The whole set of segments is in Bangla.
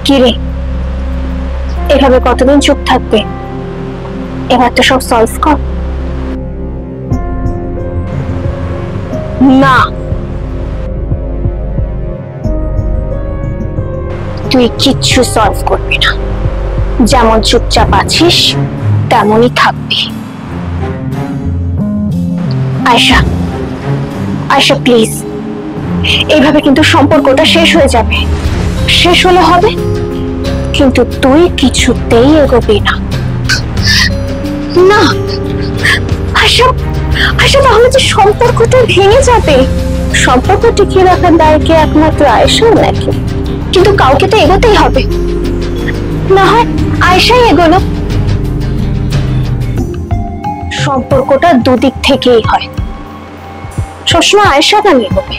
কি রে, এভাবে কতদিন চুপ থাকবে? এবার তো সব সলভ কর। না, তুই কিচ্ছু সলভ করবি না। যেমন চুপচাপ আছিস তেমনই থাকবি। আয়শা, আয়শা প্লিজ, এইভাবে কিন্তু সম্পর্কটা শেষ হয়ে যাবে। শেষ হলে হবে, কিন্তু তুই কিছুতেই এগোবি না। না আয়শা, আয়শা তাহলে যে সম্পর্কটা ভেঙে যাবে। সম্পর্ক টিকিয়ে রাখার দায় কি একমাত্র আয়শা নাকি? কিন্তু কাউকে তো এগোতেই হবে, না হয় আয়শাই এগোলো। সম্পর্কটা দুদিক থেকেই হয়, সবসময় আয়শা কেন এগোবে?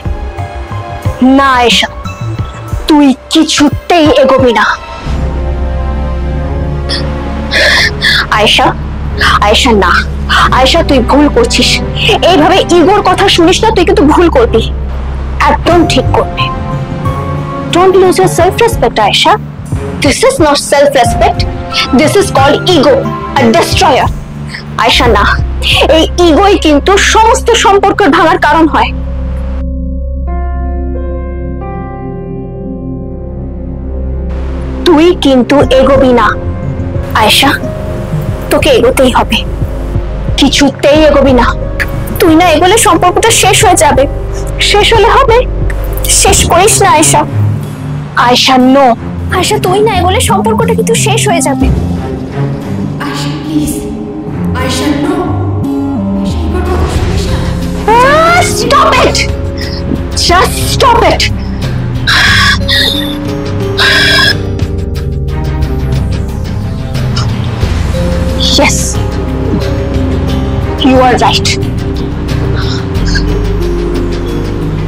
না আয়শা, তুই কিছুতেই এগোবি না। আয়শা, আয়শা না, আয়শা তুই ভুল করছিস। এইভাবে ইগোর কথা শুনিস না, তুই কিন্তু ভুল করবি, একদম ঠিক করবি। Don't lose your self-respect, Aisha. This is not self-respect. This is called ego, a destroyer. Aisha না, এই ইগোই কিন্তু সমস্ত সম্পর্কের ভাঙার কারণ হয়। তুই কিন্তু এগোবি না আয়শা, তোকে এগোতেই হবে। কিছুতেই এগোবি না। তুই না এগোলে সম্পর্কটা শেষ হয়ে যাবে। শেষ হলে হবে, শেষ করিস না আয়শা। আয়শা নো, আয়শা তুই না এগোলে সম্পর্কটা কিন্তু শেষ হয়ে যাবে। Ayesha please, Ayesha no, stop it, just stop it. Yes, you are right.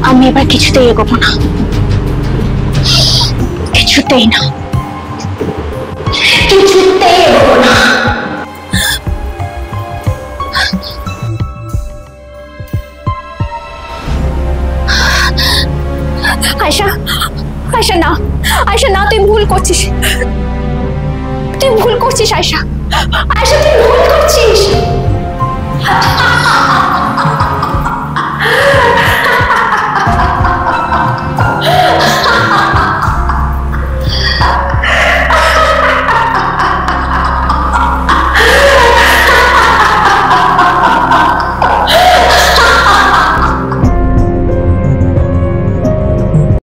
আমি এবার কিছুতেই এগোবো না, কিছুতেই না, কিছুতেই এগোবো না। আয়শা, আয়শা না, আয়শা না, তুই ভুল করছিস, তুই ভুল করছিস আয়শা, আয়শা তুই ভুল করছিস।